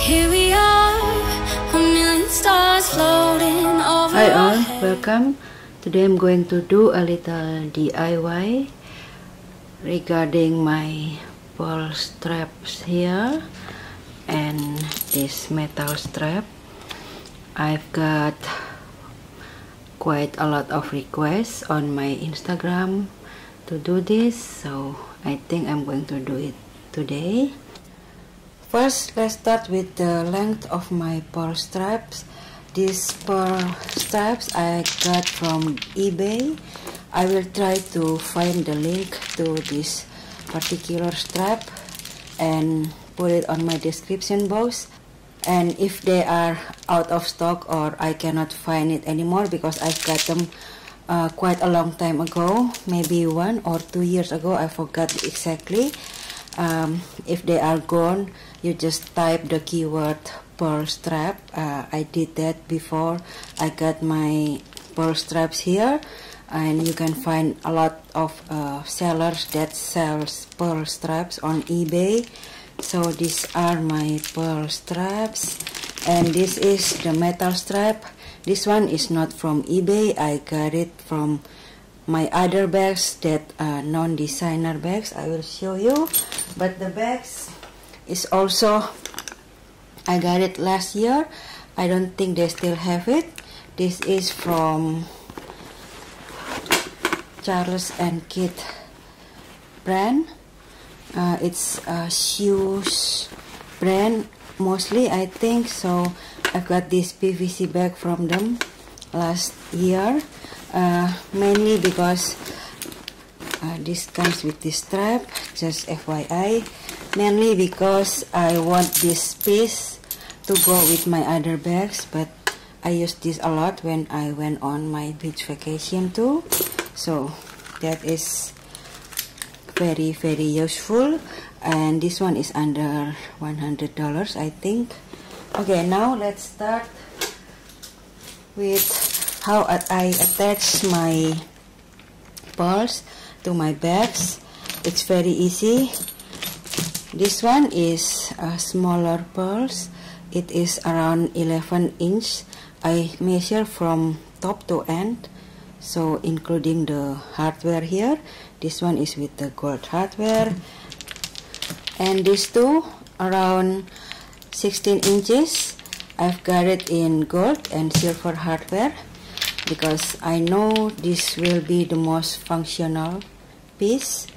Here we are, a million stars floating over. Hi all, welcome. Today I'm going to do a little DIY regarding my pearl straps here and this metal strap. I've got quite a lot of requests on my Instagram to do this, so I think I'm going to do it today. First, let's start with the length of my pearl straps. These pearl straps I got from eBay. I will try to find the link to this particular strap and put it on my description box. And if they are out of stock or I cannot find it anymore, because I've got them quite a long time ago, maybe 1 or 2 years ago, I forgot exactly. If they are gone, you just type the keyword pearl strap. I did that before I got my pearl straps here, and you can find a lot of sellers that sells pearl straps on eBay. So these are my pearl straps, and this is the metal strap. This one is not from eBay. I got it from my other bags that are non-designer bags. I will show you. But the bags is also, I got it last year. I don't think they still have it. This is from Charles and Kate brand. It's a shoes brand mostly, I think. So I got this PVC bag from them last year, mainly because this comes with this strap, just FYI, mainly because I want this piece to go with my other bags, but I use this a lot when I went on my beach vacation too, so that is very useful. And this one is under $100, I think. Okay, now let's start with how I attach my pearls to my bags. It's very easy. This one is smaller pearls. It is around 11 inch. I measure from top to end, so including the hardware here. This one is with the gold hardware, and these two around 16 inches. I've got it in gold and silver hardware because I know this will be the most functional piece.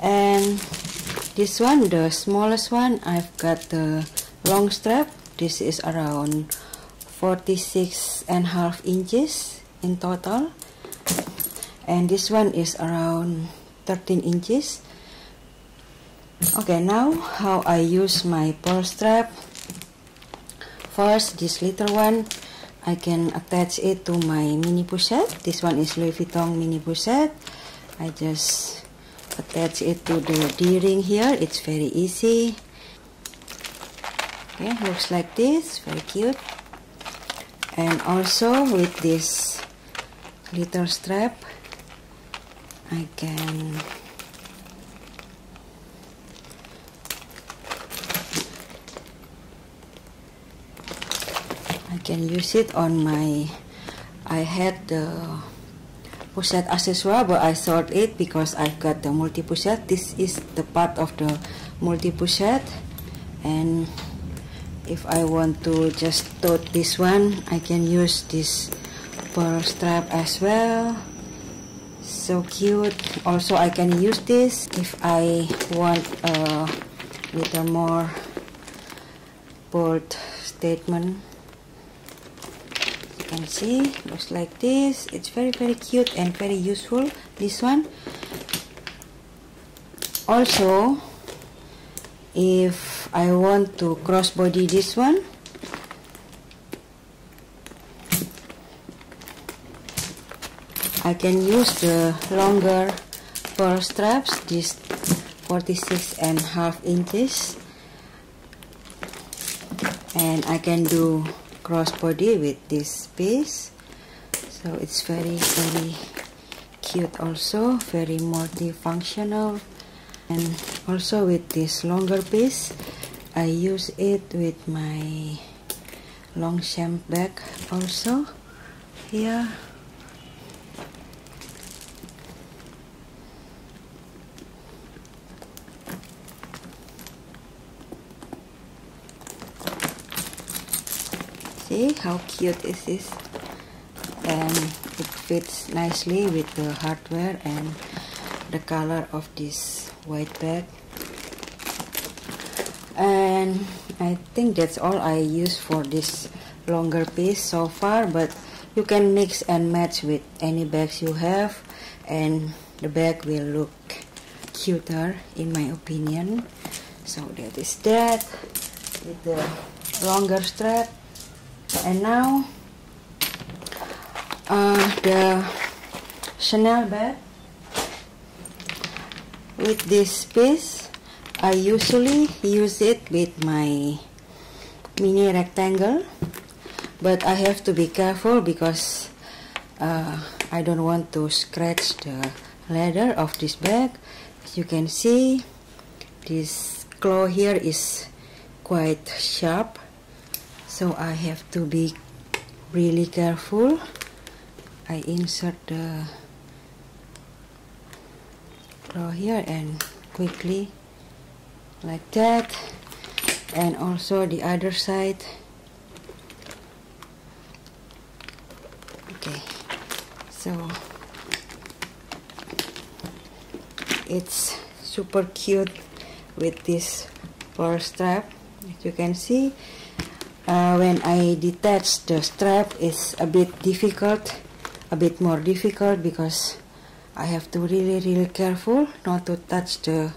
And this one, the smallest one, I've got the long strap. This is around 46.5 inches in total, and this one is around 13 inches. Okay, now how I use my pearl strap. First, this little one, I can attach it to my mini pochette. This one is Louis Vuitton mini pochette. I just attach it to the D-ring here. It's very easy. Okay, looks like this, very cute. And also with this little strap, I can use it on my, I had the pochette accessoire, but I sold it because I've got the multi pochette. This is the part of the multi pochette, and if I want to just tote this one, I can use this pearl strap as well. So cute. Also, I can use this if I want a little more bold statement. You can see, looks like this. It's very cute and very useful, this one. Also, if I want to crossbody this one, I can use the longer pearl straps, this 46.5 inches, and I can do crossbody with this piece. So it's very cute, also very multifunctional. And also with this longer piece, I use it with my long shank bag also here. See how cute is this, and it fits nicely with the hardware and the color of this white bag. And I think that's all I use for this longer piece so far, but you can mix and match with any bags you have and the bag will look cuter in my opinion. So that is that with the longer strap. And now the Chanel bag. With this piece, I usually use it with my mini rectangle, but I have to be careful because I don't want to scratch the leather of this bag. As you can see, this claw here is quite sharp, so I have to be really careful. I insert the claw here and quickly like that, and also the other side. Okay, so it's super cute with this pearl strap. As you can see, when I detach the strap, it's a bit more difficult because I have to really careful not to touch the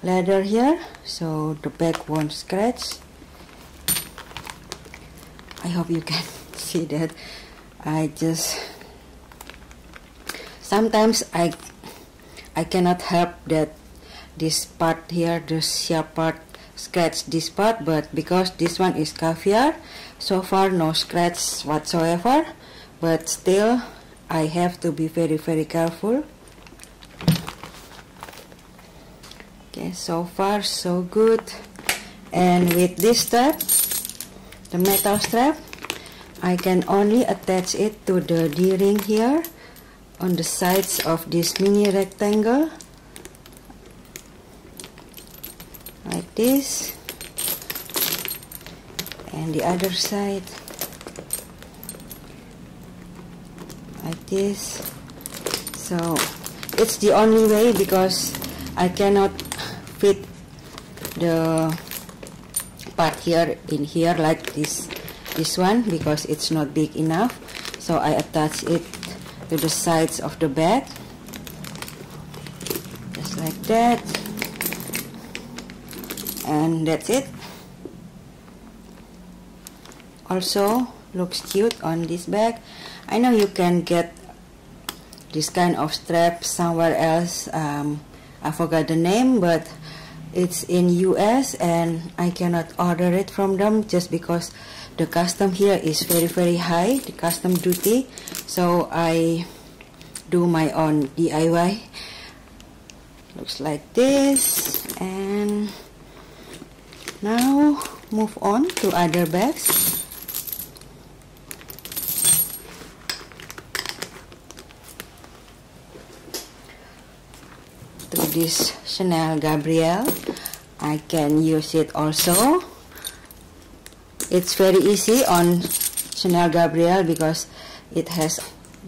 leather here so the bag won't scratch. I hope you can see that. Sometimes I cannot help that this part here, the sharp part, scratch this part, but because this one is caviar, so far no scratch whatsoever, but still I have to be very careful. Okay, so far so good. And with this strap, the metal strap, I can only attach it to the D-ring here on the sides of this mini rectangle like this, and the other side like this. So it's the only way because I cannot fit the part here in here like this one because it's not big enough, so I attach it to the sides of the bag just like that, and that's it. Also looks cute on this bag. I know you can get this kind of strap somewhere else. I forgot the name, but it's in US and I cannot order it from them just because the custom here is very high, the custom duty, so I do my own DIY. Looks like this. And now move on to other bags. To this Chanel Gabrielle, I can use it also. It's very easy on Chanel Gabrielle because it has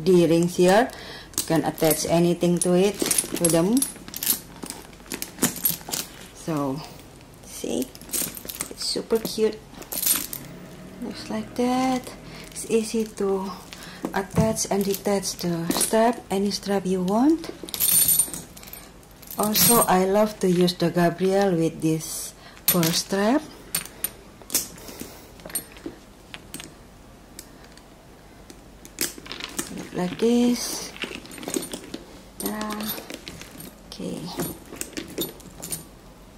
D-rings here. You can attach anything to it, to them. So see, it's super cute. Looks like that. It's easy to attach and detach the strap, any strap you want. Also, I love to use the Gabrielle with this pearl strap. Like this. Okay.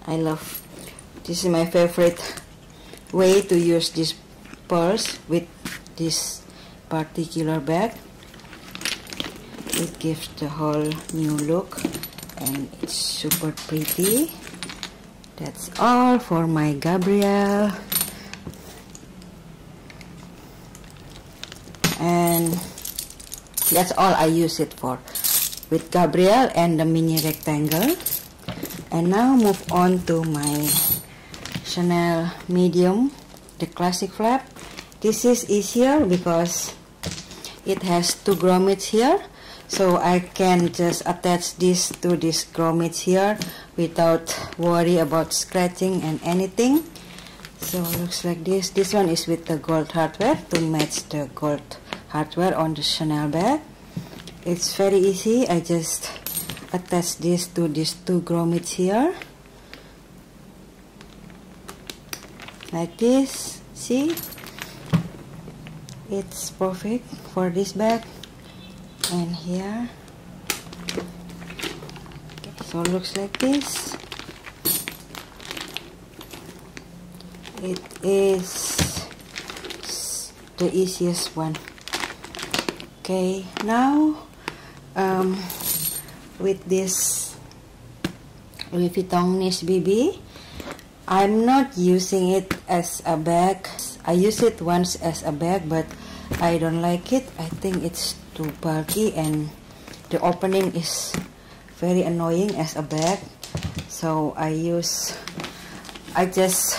I love. This is my favorite way to use these pearls with this particular bag. It gives the whole new look. And it's super pretty. That's all for my Gabrielle. And that's all I use it for, with Gabrielle and the mini rectangle. And now move on to my Chanel medium, the classic flap. This is easier because it has two grommets here, so I can just attach this to this grommet here without worry about scratching and anything. So it looks like this. This one is with the gold hardware to match the gold hardware on the Chanel bag. It's very easy. I just attach this to these two grommets here, like this. See, it's perfect for this bag. And here, okay, so it looks like this. It is the easiest one. Okay, now with this Louis Vuitton Niche BB, I'm not using it as a bag. I used it once as a bag, but I don't like it. I think it's too bulky and the opening is very annoying as a bag. So I just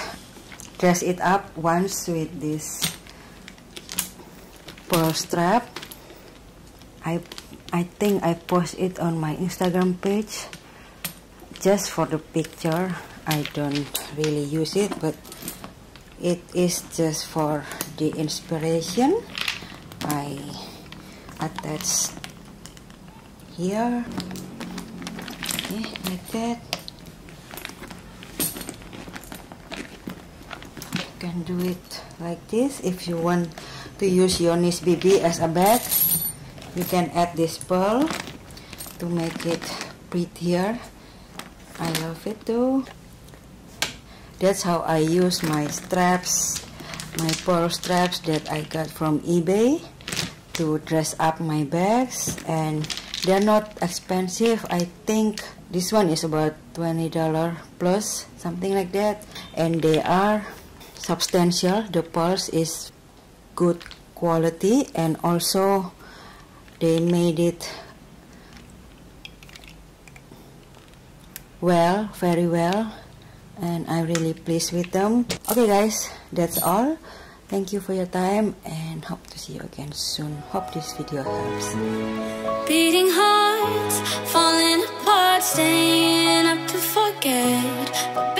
dress it up once with this pearl strap. I think I post it on my Instagram page just for the picture. I don't really use it, but it is just for the inspiration. I attach here, okay, like that. You can do it like this. If you want to use your Niche BB as a bag, you can add this pearl to make it prettier. I love it too. That's how I use my straps, my pearl straps that I got from eBay to dress up my bags, and they're not expensive. I think this one is about $20 plus, something like that, and they are substantial. The pearls is good quality, and also they made it well, very well, and I'm really pleased with them. Okay guys, that's all. Thank you for your time and hope to see you again soon. Hope this video helps. Beating hearts, falling apart, staying up to forget. But